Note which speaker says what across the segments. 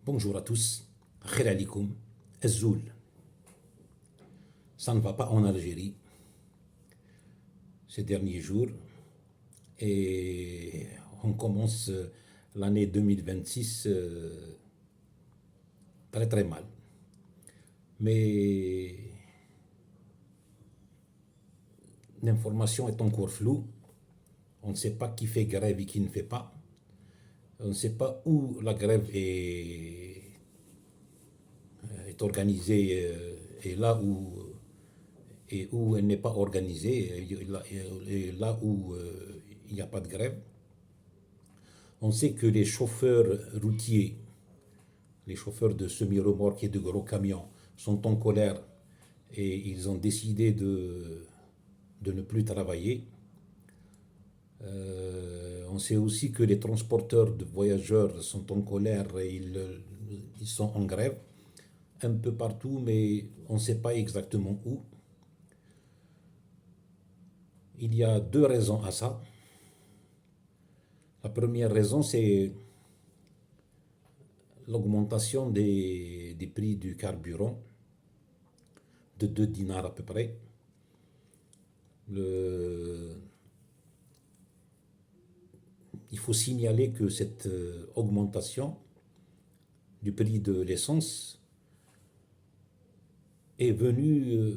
Speaker 1: Bonjour à tous, Khir alikoum, Azzoul. Ça ne va pas en Algérie ces derniers jours et on commence l'année 2026 très très mal. Mais l'information est encore floue, on ne sait pas qui fait grève et qui ne fait pas, on ne sait pas où la grève est organisée et là où elle n'est pas organisée, et là où il n'y a pas de grève. On sait que les chauffeurs routiers, les chauffeurs de semi-remorques et de gros camions sont en colère et ils ont décidé de ne plus travailler. On sait aussi que les transporteurs de voyageurs sont en colère et ils sont en grève un peu partout, mais on ne sait pas exactement où. Il y a deux raisons à ça. La première raison, c'est l'augmentation des prix du carburant de 2 dinars à peu près. Il faut signaler que cette augmentation du prix de l'essence est venue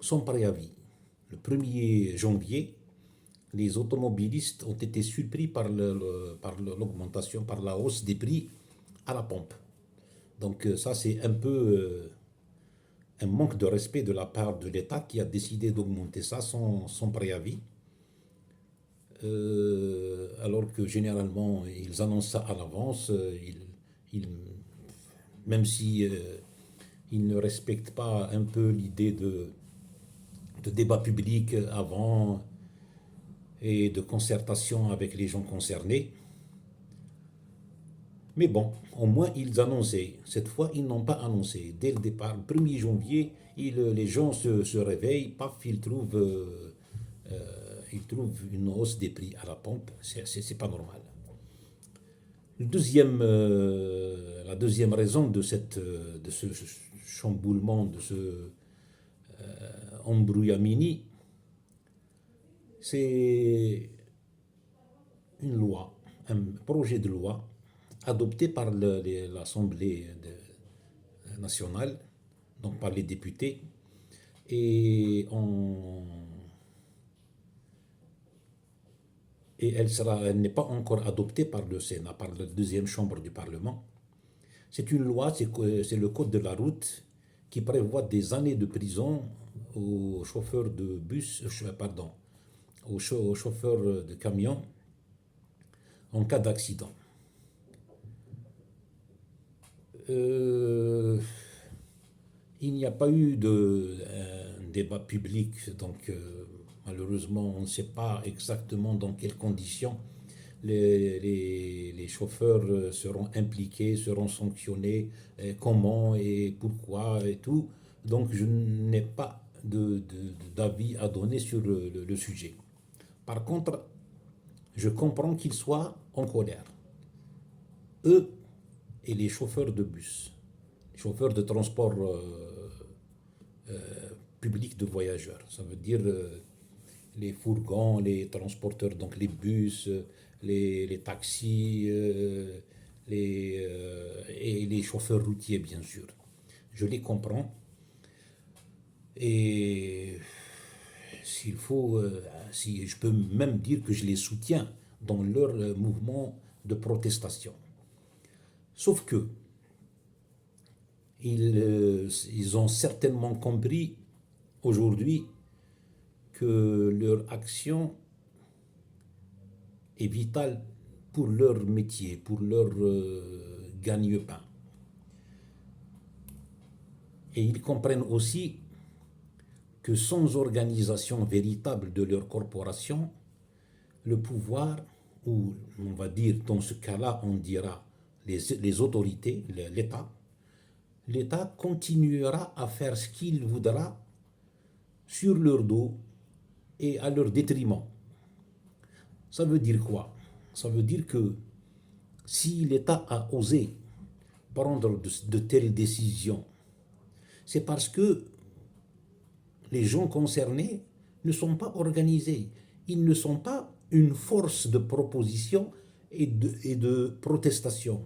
Speaker 1: sans préavis. Le 1er janvier, les automobilistes ont été surpris par l'augmentation, par la hausse des prix à la pompe. Donc ça, c'est un peu un manque de respect de la part de l'État qui a décidé d'augmenter ça sans préavis. Alors que généralement, ils annoncent ça à l'avance, même si ils ne respectent pas un peu l'idée de débat public avant et de concertation avec les gens concernés. Mais bon, au moins ils annonçaient. Cette fois, ils n'ont pas annoncé. Dès le départ, le 1er janvier, les gens se réveillent, paf, ils trouvent une hausse des prix à la pompe. C'est pas normal. La deuxième raison de ce chamboulement, de ce embrouillamini, c'est une loi, un projet de loi adopté par l'Assemblée nationale, donc par les députés, et elle n'est pas encore adoptée par le Sénat, par la deuxième chambre du Parlement. C'est une loi, c'est le code de la route qui prévoit des années de prison aux chauffeurs de bus, pardon, aux chauffeurs de camions en cas d'accident. Il n'y a pas eu de débat public, donc malheureusement on ne sait pas exactement dans quelles conditions les chauffeurs seront impliqués, seront sanctionnés, comment et pourquoi et tout. Donc je n'ai pas d'avis à donner sur le sujet. Par contre, je comprends qu'ils soient en colère. Eux et les chauffeurs de bus, les chauffeurs de transport public de voyageurs. Ça veut dire les fourgons, les transporteurs, donc les bus, les taxis, et les chauffeurs routiers, bien sûr. Je les comprends. Et s'il faut, si je peux même dire que je les soutiens dans leur mouvement de protestation. Sauf que ils ont certainement compris aujourd'hui que leur action est vitale pour leur métier, pour leur gagne-pain. Et ils comprennent aussi que sans organisation véritable de leur corporation, le pouvoir, ou on va dire dans ce cas-là, on dira les autorités, l'État continuera à faire ce qu'il voudra sur leur dos et à leur détriment. Ça veut dire quoi? Ça veut dire que si l'État a osé prendre de telles décisions? C'est parce que les gens concernés ne sont pas organisés. Ils ne sont pas une force de proposition et de protestation.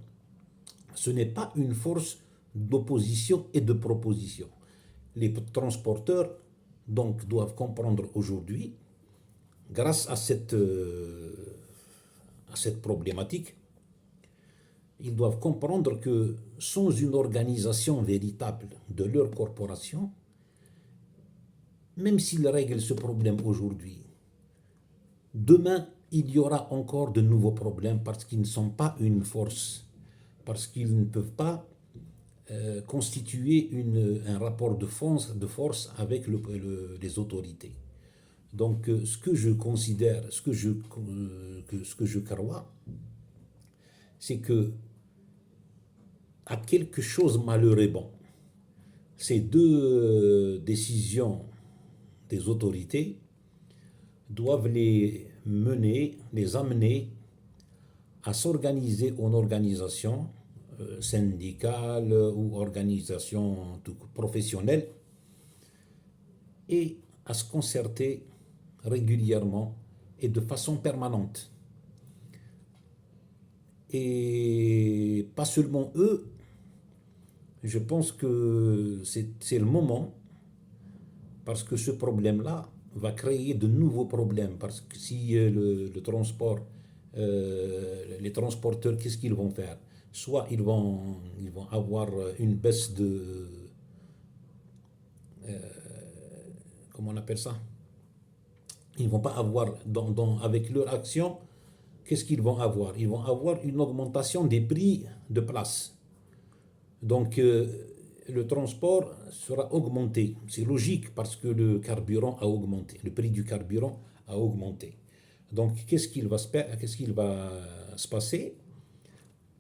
Speaker 1: Ce n'est pas une force d'opposition et de proposition. Les transporteurs donc doivent comprendre aujourd'hui, grâce à cette problématique, ils doivent comprendre que sans une organisation véritable de leur corporation, même s'ils règlent ce problème aujourd'hui, demain, il y aura encore de nouveaux problèmes parce qu'ils ne sont pas une force, parce qu'ils ne peuvent pas constituer un rapport de force avec les autorités. Donc, ce que je considère, ce que je crois, c'est que à quelque chose malheureux, bon, ces deux décisions des autorités doivent les amener à s'organiser en organisation syndicale ou organisation professionnelle et à se concerter régulièrement et de façon permanente. Et pas seulement eux, je pense que c'est le moment, parce que ce problème-là va créer de nouveaux problèmes, parce que si le transport, les transporteurs, qu'est-ce qu'ils vont faire? Soit ils vont avoir une baisse de... comment on appelle ça? Ils ne vont pas avoir, avec leur action, qu'est-ce qu'ils vont avoir? Ils vont avoir une augmentation des prix de place. Donc, le transport sera augmenté. C'est logique parce que le carburant a augmenté. Le prix du carburant a augmenté. Donc, qu'est-ce qu'il va se passer?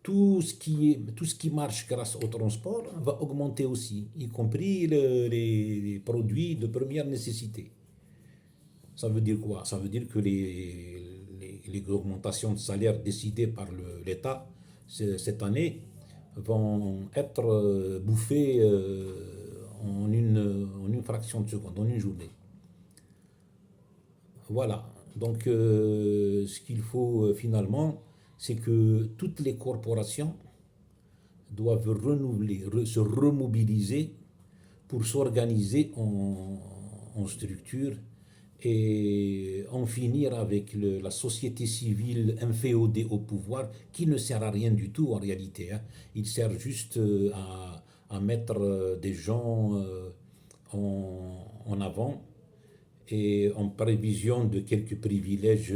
Speaker 1: Tout ce qui marche grâce au transport va augmenter aussi, y compris les produits de première nécessité. Ça veut dire quoi? Ça veut dire que les augmentations de salaire décidées par l'État cette année vont être bouffées en une fraction de seconde, en une journée. Voilà. Donc, ce qu'il faut finalement, c'est que toutes les corporations doivent se remobiliser pour s'organiser en structure et en finir avec la société civile inféodée au pouvoir, qui ne sert à rien du tout en réalité. Il sert juste à mettre des gens en avant et en prévision de quelques privilèges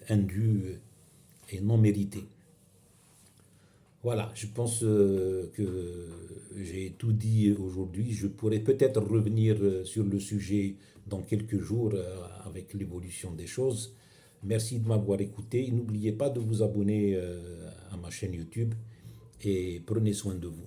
Speaker 1: indus et non mérités. Voilà, je pense que j'ai tout dit aujourd'hui. Je pourrais peut-être revenir sur le sujet dans quelques jours avec l'évolution des choses. Merci de m'avoir écouté. N'oubliez pas de vous abonner à ma chaîne YouTube et prenez soin de vous.